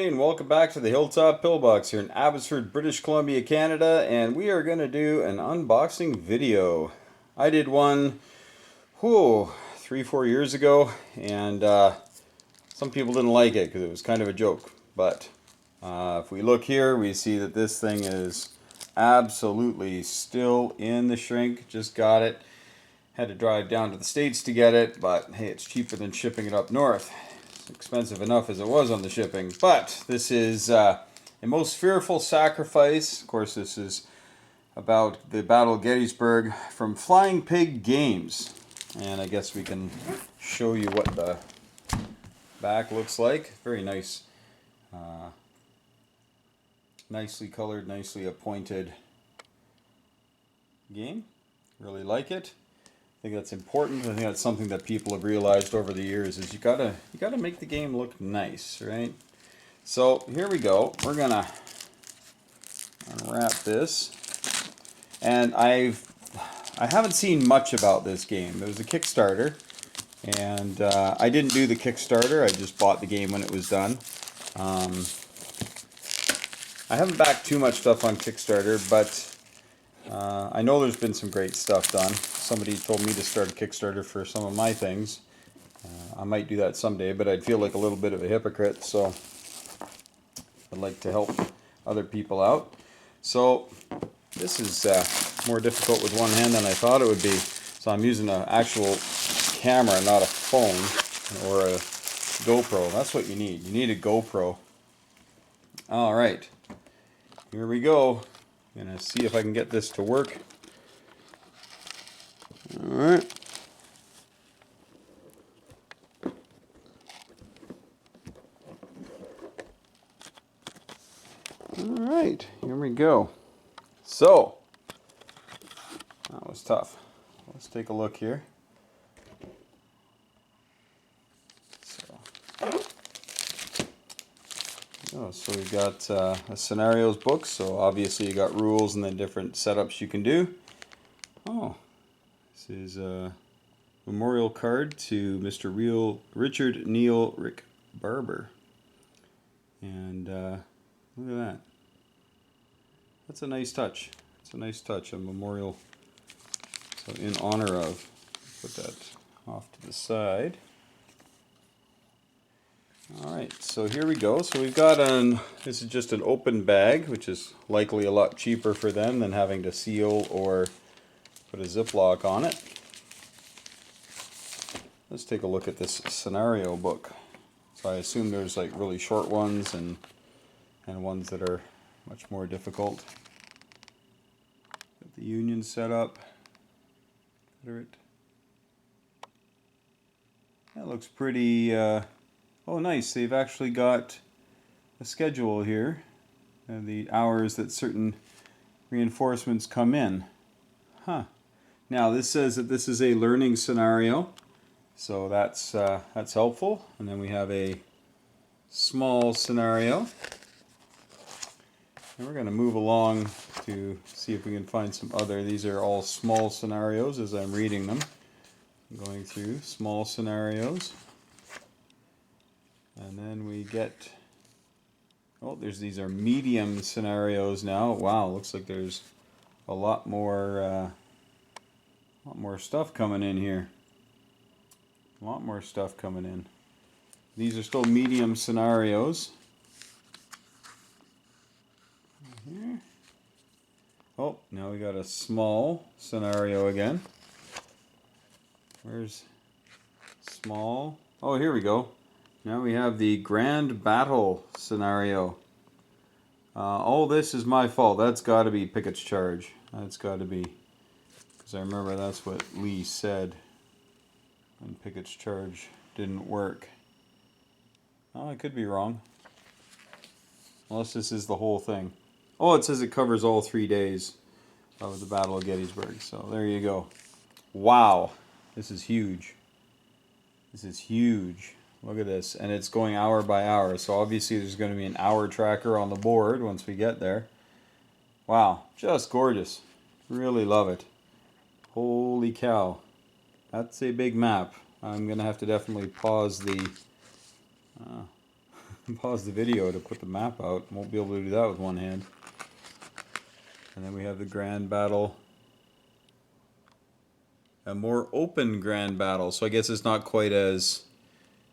everybody, and welcome back to the Hilltop Pillbox here in Abbotsford, British Columbia, Canada, and we are going to do an unboxing video. I did one, 3-4 years ago, and some people didn't like it because it was kind of a joke, but if we look here, we see that this thing is absolutely still in the shrink. Just got it. Had to drive down to the States to get it, but hey, it's cheaper than shipping it up north. It's expensive enough as it was on the shipping. But this is A Most Fearful Sacrifice. Of course, this is about the Battle of Gettysburg from Flying Pig Games. And I guess we can show you what the back looks like. Very nice. Nicely colored, nicely appointed game. Really like it. I think that's important. I think that's something that people have realized over the years is you gotta make the game look nice, right? So here we go. We're gonna unwrap this, and I haven't seen much about this game. It was a Kickstarter, and I didn't do the Kickstarter. I just bought the game when it was done. I haven't backed too much stuff on Kickstarter, but I know there's been some great stuff done. Somebody told me to start a Kickstarter for some of my things. I might do that someday, but I'd feel like a little bit of a hypocrite, so I'd like to help other people out. So this is more difficult with one hand than I thought it would be. So I'm using an actual camera, not a phone or a GoPro. That's what you need. You need a GoPro. All right, here we go. I'm gonna see if I can get this to work. Alright. Alright, here we go. So, that was tough. Let's take a look here. So we've got a scenarios book, so obviously you got rules and then different setups you can do. Oh, this is a memorial card to Mr. Richard Neil Rick Barber. And look at that. That's a nice touch. It's a nice touch, a memorial. So in honor of, put that off to the side. Alright, so here we go. So we've got this is just an open bag, which is likely a lot cheaper for them than having to seal or put a Ziploc on it. Let's take a look at this scenario book. So I assume there's like really short ones and ones that are much more difficult. Got the Union set up. Confederate. That looks pretty oh nice, they've actually got a schedule here and the hours that certain reinforcements come in. Huh. Now this says that this is a learning scenario, so that's helpful. And then we have a small scenario. And we're going to move along to see if we can find some other. These are all small scenarios as I'm reading them. I'm going through small scenarios. And then we get, oh, these are medium scenarios now. Wow, looks like there's a lot more stuff coming in here. A lot more stuff coming in. These are still medium scenarios. Here. Oh, now we got a small scenario again. Where's small? Oh, here we go. Now we have the grand battle scenario. All this is my fault. That's got to be Pickett's charge. That's got to be, because I remember that's what Lee said when Pickett's charge didn't work. Oh, I could be wrong. Unless this is the whole thing. Oh, it says it covers all 3 days of the Battle of Gettysburg. So there you go. Wow, this is huge. This is huge. Look at this, and it's going hour by hour, so obviously there's going to be an hour tracker on the board once we get there. Wow, just gorgeous. Really love it. Holy cow. That's a big map. I'm going to have to definitely pause the pause the video to put the map out. Won't be able to do that with one hand. And then we have the Grand Battle. A more open Grand Battle. So I guess it's not quite as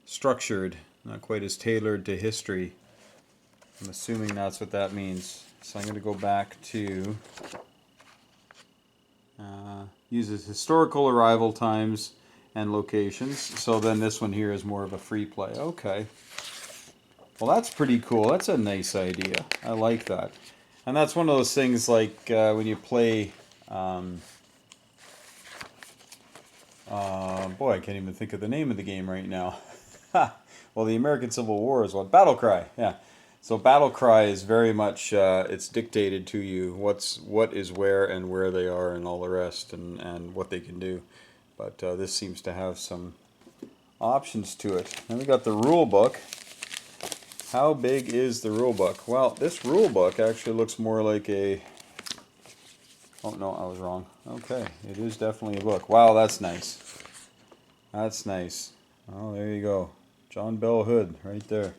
structured, not quite as tailored to history. I'm assuming that's what that means. So I'm going to go back to uses historical arrival times and locations. So then this one here is more of a free play. Okay. Well, that's pretty cool. That's a nice idea. I like that. And that's one of those things like when you play... boy, I can't even think of the name of the game right now. Well, the American Civil War is what? Battle Cry, yeah. So Battle Cry is very much, it's dictated to you what is where and where they are and all the rest and what they can do. But this seems to have some options to it. Then we got the rule book. How big is the rule book? Well, this rule book actually looks more like a... Oh, no, I was wrong. Okay, it is definitely a book. Wow, that's nice. That's nice. Oh, there you go. John Bell Hood, right there.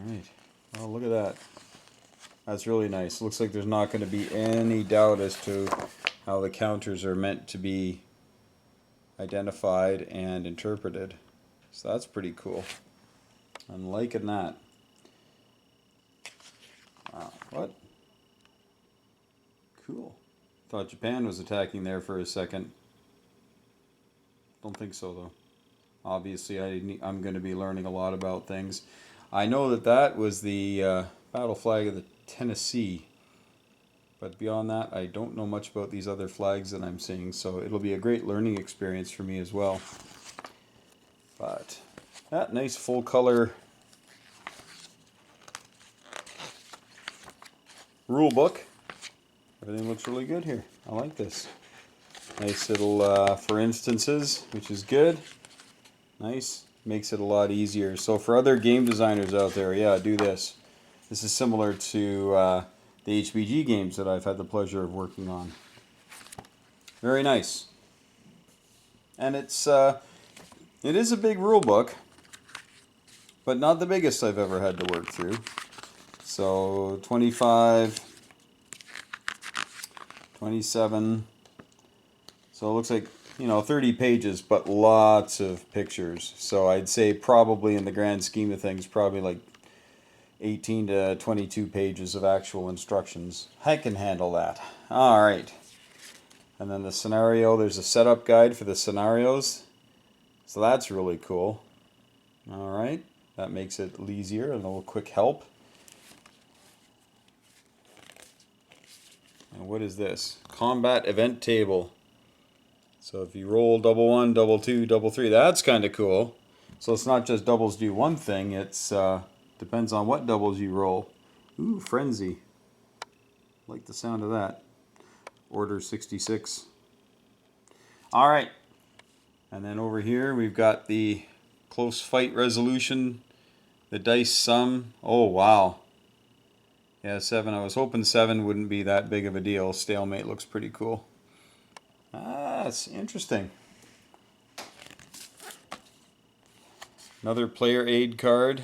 Alright. Oh, look at that. That's really nice. Looks like there's not going to be any doubt as to how the counters are meant to be identified and interpreted. So that's pretty cool. I'm liking that. Wow, what? Cool. Thought Japan was attacking there for a second. Don't think so, though. Obviously, I'm going to be learning a lot about things. I know that that was the battle flag of the Tennessee. But beyond that, I don't know much about these other flags that I'm seeing. So it'll be a great learning experience for me as well. But that nice full color rule book. Everything looks really good here. I like this. Nice little for instances, which is good. Nice. Makes it a lot easier. So for other game designers out there, yeah, do this. This is similar to the HBG games that I've had the pleasure of working on. Very nice. And it is a big rule book, but not the biggest I've ever had to work through. So 25, 27. So it looks like, 30 pages, but lots of pictures. So I'd say probably in the grand scheme of things, probably like 18 to 22 pages of actual instructions. I can handle that. All right. And then the scenario, there's a setup guide for the scenarios. So that's really cool. All right. That makes it easier, a little quick help. And what is this? Combat event table. So if you roll double one, double two, double three, that's kind of cool. So it's not just doubles do one thing, it's depends on what doubles you roll. Ooh, Frenzy. Like the sound of that. Order 66. All right. And then over here we've got the close fight resolution, the dice sum. Oh, wow. Yeah, 7. I was hoping 7 wouldn't be that big of a deal. Stalemate looks pretty cool. That's interesting. Another player aid card.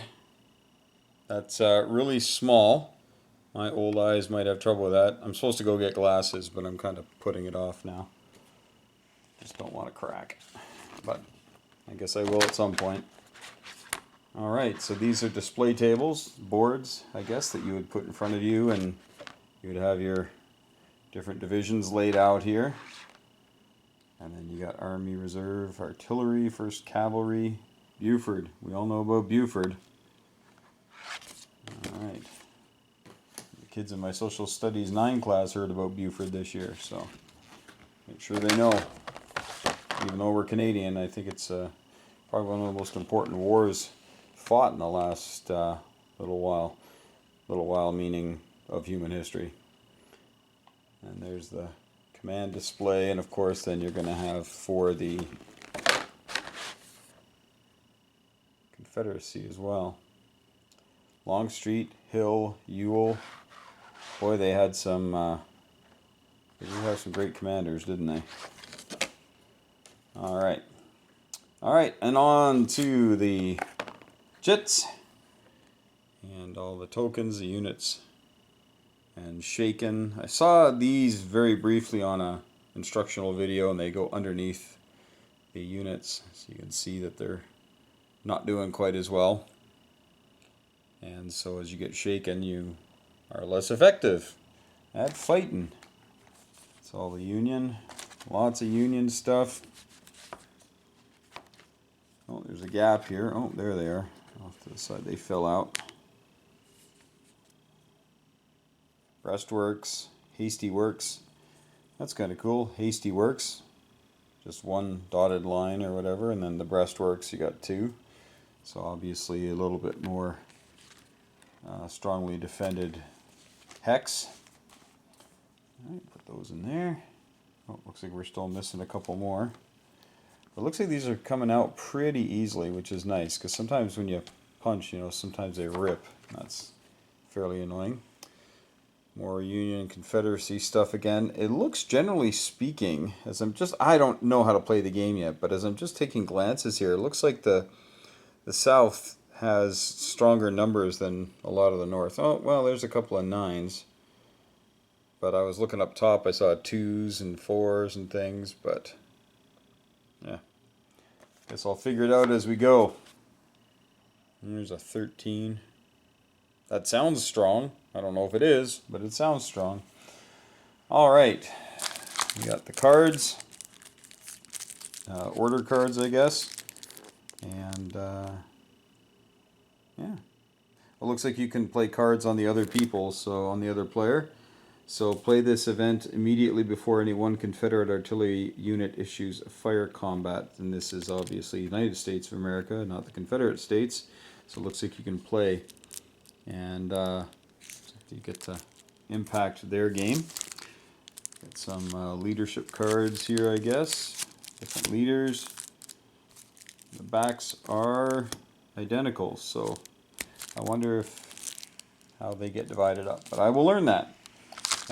That's really small. My old eyes might have trouble with that. I'm supposed to go get glasses, but I'm kind of putting it off now. Just don't want to crack. But I guess I will at some point. Alright, so these are display tables, boards, I guess, that you would put in front of you, and you would have your different divisions laid out here. And then you got Army Reserve, Artillery, 1st Cavalry, Buford. We all know about Buford. Alright. The kids in my Social Studies 9 class heard about Buford this year, so make sure they know. Even though we're Canadian, I think it's probably one of the most important wars fought in the last little while. Little while meaning of human history. And there's the command display, and of course then you're going to have for the Confederacy as well. Longstreet, Hill, Ewell. Boy, they had some they did have some great commanders, didn't they? Alright, and on to the Jits. And all the tokens, the units, and shaken. I saw these very briefly on a instructional video, and they go underneath the units, so you can see that they're not doing quite as well. And so as you get shaken, you are less effective at fighting. It's all the Union, lots of Union stuff. Oh, there's a gap here. Oh, there they are. Off to the side, they fill out. Breastworks, Hasty Works. That's kind of cool. Hasty Works, just one dotted line or whatever, and then the breastworks you got two. So obviously a little bit more strongly defended hex. All right, put those in there. Oh, looks like we're still missing a couple more. It looks like these are coming out pretty easily, which is nice, because sometimes when you punch, sometimes they rip. That's fairly annoying. More Union Confederacy stuff again. It looks, generally speaking, I don't know how to play the game yet, but as I'm just taking glances here, it looks like the South has stronger numbers than a lot of the North. Oh, well, there's a couple of 9s. But I was looking up top, I saw 2s and 4s and things, but yeah. Guess I'll figure it out as we go. And there's a 13. That sounds strong. I don't know if it is, but it sounds strong. Alright. We got the cards. Order cards, I guess. And yeah. It looks like you can play cards on the other people, so on the other player. So play this event immediately before any one Confederate artillery unit issues a fire combat. And this is obviously United States of America, not the Confederate States. So it looks like you can play. And you get to impact their game. Got some leadership cards here, I guess. Different leaders. The backs are identical, so I wonder how they get divided up. But I will learn that.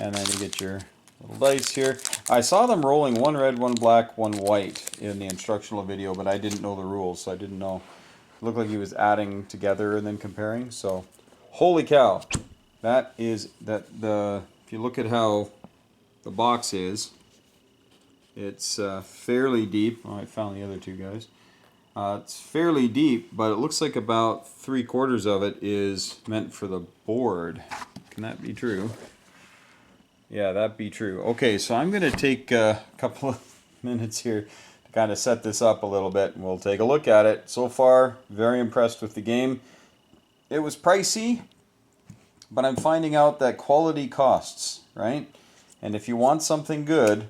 And then you get your little dice here. I saw them rolling one red, one black, one white in the instructional video, but I didn't know the rules, so I didn't know. It looked like he was adding together and then comparing. So, holy cow! If you look at how the box is, it's fairly deep. Oh, I found the other two guys. It's fairly deep, but it looks like about 3/4 of it is meant for the board. Can that be true? Yeah, that'd be true. Okay, so I'm going to take a couple of minutes here to kind of set this up a little bit, and we'll take a look at it. So far, very impressed with the game. It was pricey, but I'm finding out that quality costs, right? And if you want something good,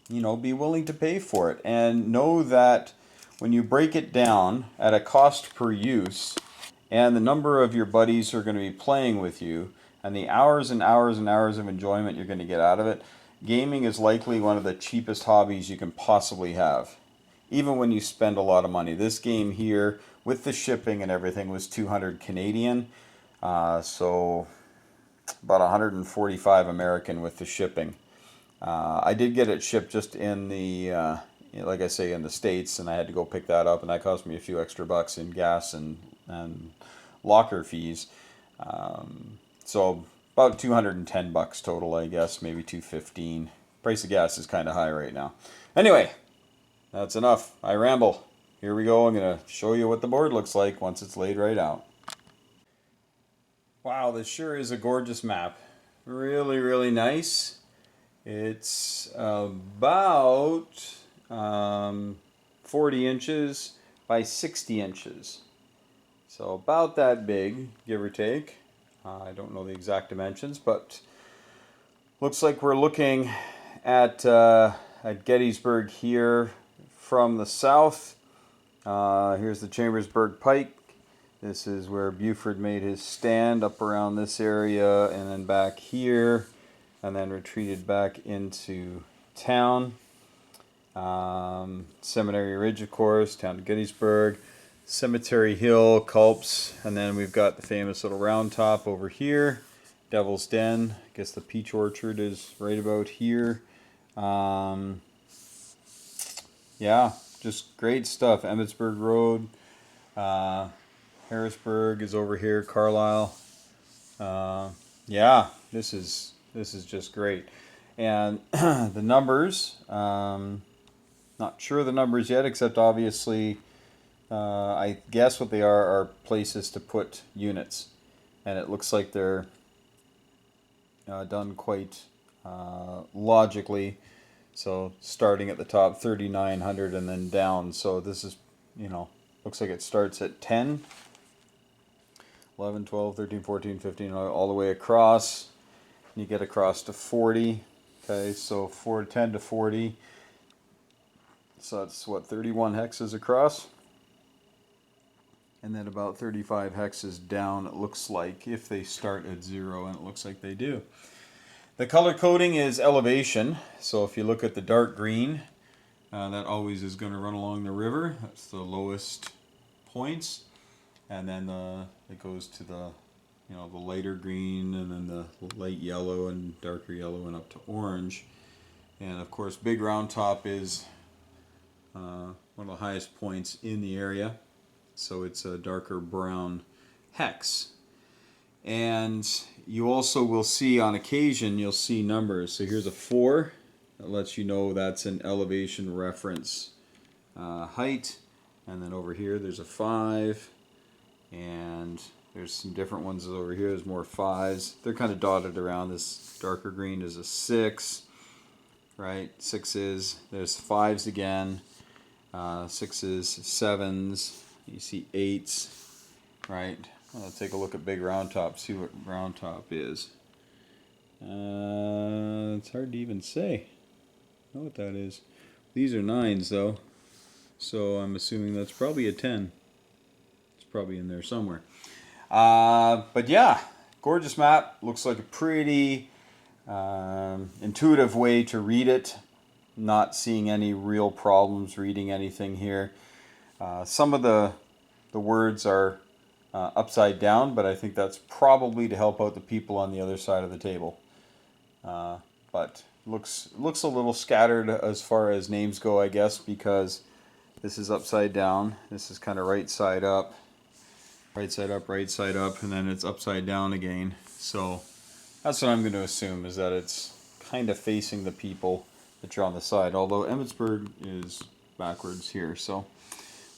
be willing to pay for it. And know that when you break it down at a cost per use, and the number of your buddies who are going to be playing with you, and the hours and hours and hours of enjoyment you're going to get out of it, gaming is likely one of the cheapest hobbies you can possibly have. Even when you spend a lot of money. This game here, with the shipping and everything, was 200 Canadian. So about 145 American with the shipping. I did get it shipped just in the, like I say, in the States, and I had to go pick that up, and that cost me a few extra bucks in gas and locker fees. So about 210 bucks total, I guess, maybe 215. Price of gas is kind of high right now. Anyway, that's enough. I ramble. Here we go. I'm going to show you what the board looks like once it's laid right out. Wow, this sure is a gorgeous map. Really, really nice. It's about 40 inches by 60 inches. So about that big, give or take. I don't know the exact dimensions, but looks like we're looking at Gettysburg here from the south. Here's the Chambersburg Pike. This is where Buford made his stand, up around this area, and then back here, and then retreated back into town. Seminary Ridge, of course, town to Gettysburg. Cemetery Hill, Culps, and then we've got the famous little round top over here. Devil's Den, I guess the peach orchard is right about here. Yeah, just great stuff. Emmetsburg Road. Harrisburg is over here, Carlisle. Yeah, this is just great. And the numbers, not sure the numbers yet, except obviously, I guess what they are places to put units. And it looks like they're done quite logically. So starting at the top, 3,900 and then down. So this is, looks like it starts at 10, 11, 12, 13, 14, 15, all the way across. You get across to 40. Okay, so 10 to 40. So that's what, 31 hexes across? And then about 35 hexes down, it looks like, if they start at 0, and it looks like they do. The color coding is elevation. So if you look at the dark green, that always is going to run along the river. That's the lowest points. And then it goes to the the lighter green, and then the light yellow and darker yellow and up to orange. And of course, Big Round Top is one of the highest points in the area. So it's a darker brown hex. And you also will see on occasion, you'll see numbers. So here's a 4. That lets you know that's an elevation reference height. And then over here, there's a 5. And there's some different ones over here. There's more 5s. They're kind of dotted around. This darker green is a 6, right? 6s. There's 5s again. 6s, 7s. You see 8s, right? I'll take a look at Big Round Top, see what Round Top is. It's hard to even say. I know what that is. These are 9s though, so I'm assuming that's probably a 10. It's probably in there somewhere. But yeah, gorgeous map. Looks like a pretty intuitive way to read it. Not seeing any real problems reading anything here. Some of the words are upside down, but I think that's probably to help out the people on the other side of the table. But looks a little scattered as far as names go, I guess, because this is upside down. This is kind of right side up, right side up, right side up, and then it's upside down again. So that's what I'm going to assume, is that it's kind of facing the people that you're on the side. Although Emmetsburg is backwards here, so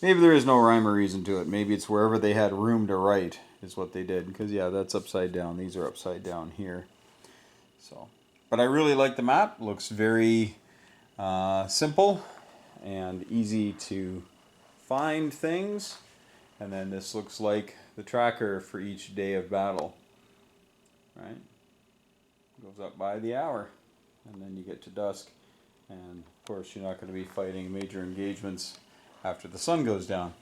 maybe there is no rhyme or reason to it. Maybe it's wherever they had room to write is what they did. Because yeah, that's upside down. These are upside down here. So, but I really like the map. Looks very simple and easy to find things. And then this looks like the tracker for each day of battle. Right? Goes up by the hour. And then you get to dusk. And of course, you're not going to be fighting major engagements after the sun goes down.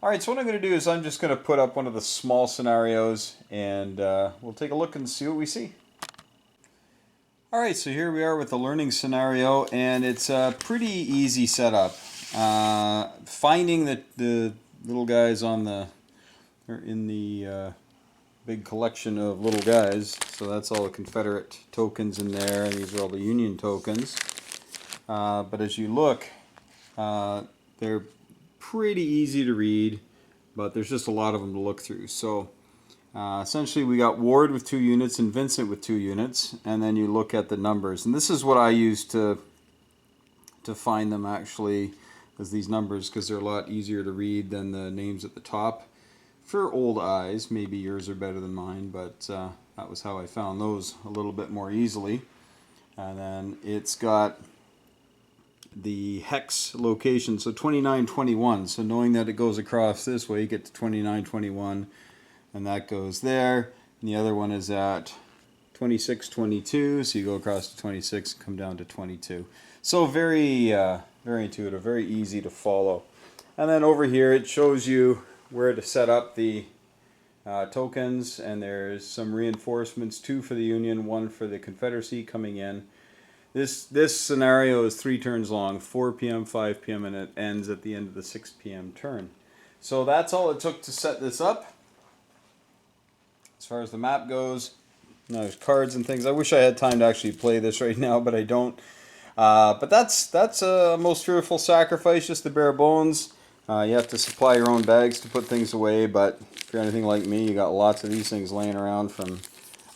Alright, so what I'm going to do is I'm just going to put up one of the small scenarios, and we'll take a look and see what we see. Alright, so here we are with the learning scenario, and it's a pretty easy setup. Finding the little guys in the big collection of little guys. So that's all the Confederate tokens in there, and these are all the Union tokens. But as you look, they're pretty easy to read, but there's just a lot of them to look through. So essentially we got Ward with 2 units and Vincent with 2 units, and then you look at the numbers. And this is what I use to find them, actually, as these numbers, because they're a lot easier to read than the names at the top. For old eyes, maybe yours are better than mine, but that was how I found those a little bit more easily. And then it's got the hex location, so 2921. So knowing that it goes across this way, you get to 2921, and that goes there. And the other one is at 2622, so you go across to 26 and come down to 22. So very intuitive, very easy to follow. And then over here it shows you where to set up the tokens, and there's some reinforcements, 2 for the Union, 1 for the Confederacy coming in. This scenario is 3 turns long, 4 p.m., 5 p.m., and it ends at the end of the 6 p.m. turn. So that's all it took to set this up. As far as the map goes, there's cards and things. I wish I had time to actually play this right now, but I don't. But that's a Most Fearful Sacrifice, just the bare bones. You have to supply your own bags to put things away, but if you're anything like me, you got lots of these things laying around from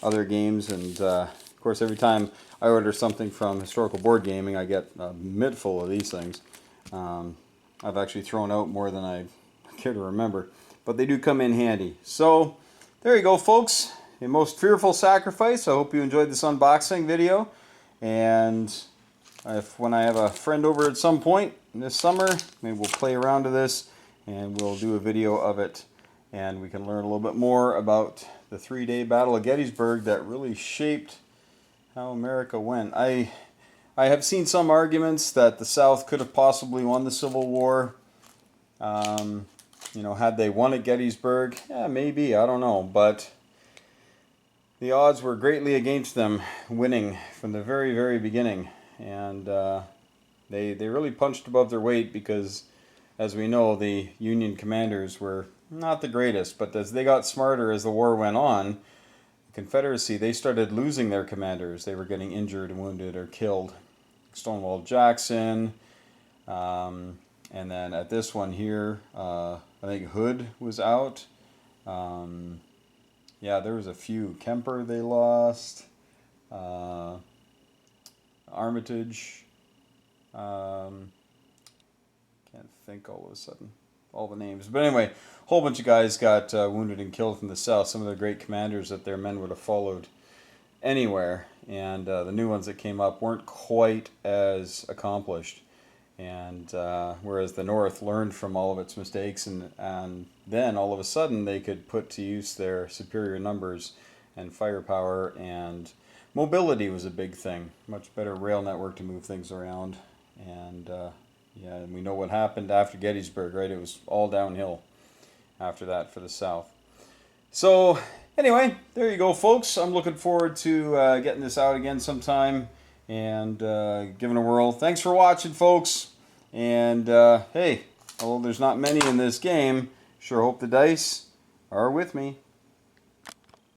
other games, and of course every time I order something from Historical Board Gaming, I get a mitt full of these things. I've actually thrown out more than I care to remember, but they do come in handy. So there you go, folks. A most fearful sacrifice. I hope you enjoyed this unboxing video, and when I have a friend over at some point this summer, maybe we'll play around to this and we'll do a video of it, and we can learn a little bit more about the 3-day Battle of Gettysburg that really shaped how America went. I have seen some arguments that the South could have possibly won the Civil War. You know, had they won at Gettysburg, yeah, maybe, I don't know, but the odds were greatly against them winning from the very, very beginning, and they really punched above their weight because, as we know, the Union commanders were not the greatest, but as they got smarter as the war went on, the Confederacy, they started losing their commanders. They were getting injured, wounded, or killed. Stonewall Jackson, and then at this one here, I think Hood was out. Yeah, there was a few. Kemper they lost. Armitage. Can't think all of a sudden all the names. But anyway, a whole bunch of guys got wounded and killed from the South. Some of the great commanders that their men would have followed anywhere. And the new ones that came up weren't quite as accomplished. And whereas the North learned from all of its mistakes, and then all of a sudden they could put to use their superior numbers and firepower, and mobility was a big thing. Much better rail network to move things around. And yeah, and we know what happened after Gettysburg, right? It was all downhill after that for the South. So anyway, there you go, folks. I'm looking forward to getting this out again sometime and giving a whirl. Thanks for watching, folks. And hey, although there's not many in this game, sure hope the dice are with me.